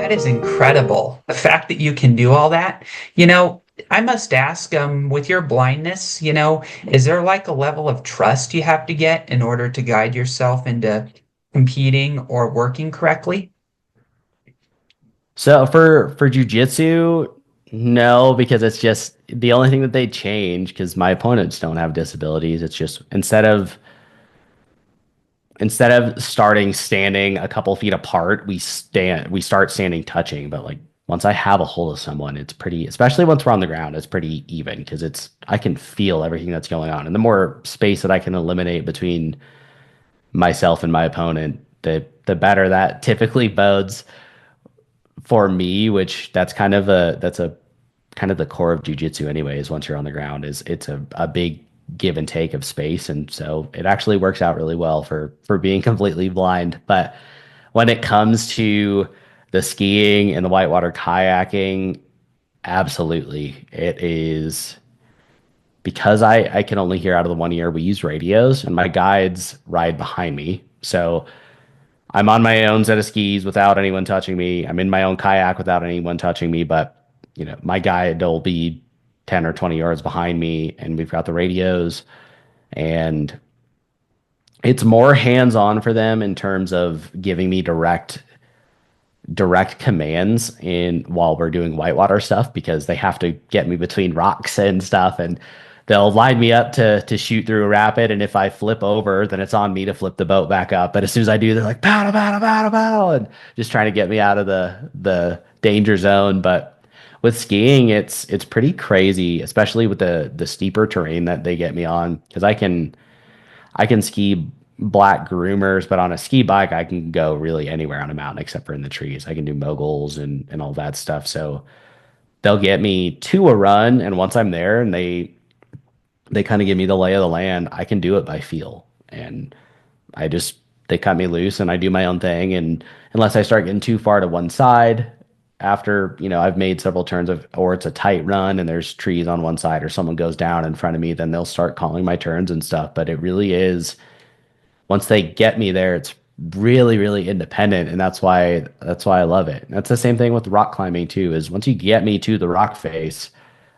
That is incredible. The fact that you can do all that. You know, I must ask, with your blindness, is there like a level of trust you have to get in order to guide yourself into competing or working correctly? So for jujitsu, no, because it's just the only thing that they change because my opponents don't have disabilities. It's just instead of starting standing a couple feet apart, we start standing touching. But like once I have a hold of someone, it's pretty, especially once we're on the ground, it's pretty even because it's I can feel everything that's going on. And the more space that I can eliminate between myself and my opponent, the better that typically bodes for me, which that's a kind of the core of jujitsu anyways, once you're on the ground, is it's a big give and take of space. And so it actually works out really well for being completely blind. But when it comes to the skiing and the whitewater kayaking, absolutely. It is because I can only hear out of the one ear, we use radios and my guides ride behind me. So I'm on my own set of skis without anyone touching me. I'm in my own kayak without anyone touching me, but my guide will be 10 or 20 yards behind me and we've got the radios and it's more hands-on for them in terms of giving me direct commands in while we're doing whitewater stuff because they have to get me between rocks and stuff and they'll line me up to shoot through a rapid and if I flip over then it's on me to flip the boat back up but as soon as I do they're like paddle paddle paddle paddle and just trying to get me out of the danger zone but with skiing it's pretty crazy especially with the steeper terrain that they get me on because I can ski black groomers, but on a ski bike, I can go really anywhere on a mountain except for in the trees. I can do moguls and all that stuff. So they'll get me to a run, and once I'm there and they kind of give me the lay of the land, I can do it by feel. And I just they cut me loose and I do my own thing. And unless I start getting too far to one side after, I've made several turns of or it's a tight run and there's trees on one side or someone goes down in front of me, then they'll start calling my turns and stuff. But it really is once they get me there, it's really, really independent, and that's why I love it. That's the same thing with rock climbing too. Is once you get me to the rock face,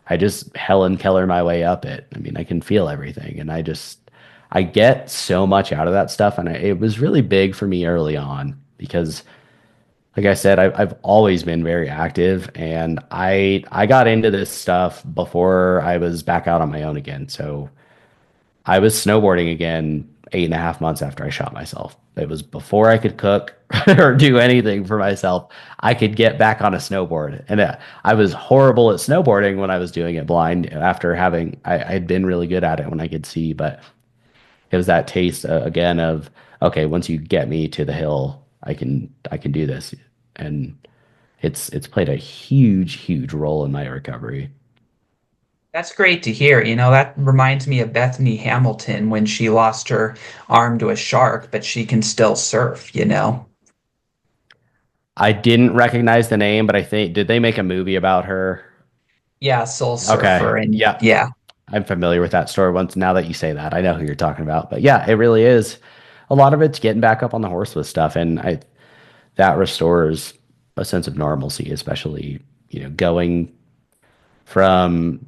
I just Helen Keller my way up it. I mean, I can feel everything, and I get so much out of that stuff, and it was really big for me early on because, like I said, I've always been very active, and I got into this stuff before I was back out on my own again. So I was snowboarding again 8.5 months after I shot myself. It was before I could cook or do anything for myself. I could get back on a snowboard. And I was horrible at snowboarding when I was doing it blind after I'd been really good at it when I could see. But it was that taste again of, okay, once you get me to the hill, I can do this. And it's played a huge, huge role in my recovery. That's great to hear. That reminds me of Bethany Hamilton when she lost her arm to a shark, but she can still surf. I didn't recognize the name, but I think did they make a movie about her? Yeah, Soul Okay. Surfer. And Yeah. yeah, I'm familiar with that story once now that you say that. I know who you're talking about. But yeah, it really is. A lot of it's getting back up on the horse with stuff and I that restores a sense of normalcy, especially, going from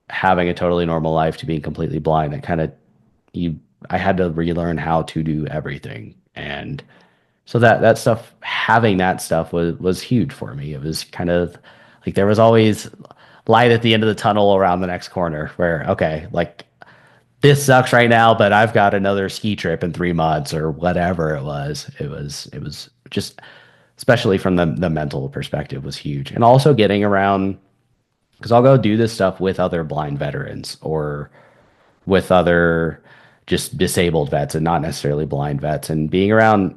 having a totally normal life to being completely blind. That kind of you I had to relearn how to do everything. And so that stuff having that stuff was huge for me. It was kind of like there was always light at the end of the tunnel around the next corner where okay, like this sucks right now, but I've got another ski trip in 3 months or whatever it was. It was just especially from the mental perspective was huge. And also getting around because I'll go do this stuff with other blind veterans or with other just disabled vets and not necessarily blind vets. And being around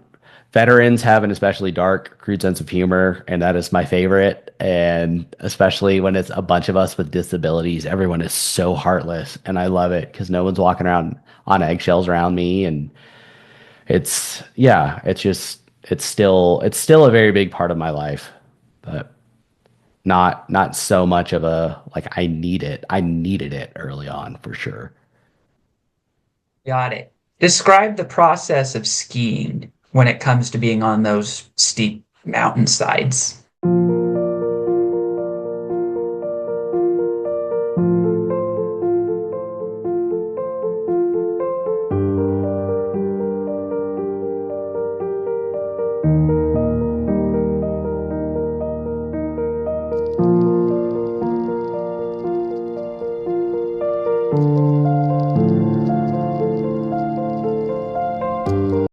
veterans have an especially dark, crude sense of humor, and that is my favorite. And especially when it's a bunch of us with disabilities, everyone is so heartless, and I love it because no one's walking around on eggshells around me. And yeah, it's still a very big part of my life, but not so much of a like I need it. I needed it early on for sure. got it. Describe the process of skiing when it comes to being on those steep mountainsides.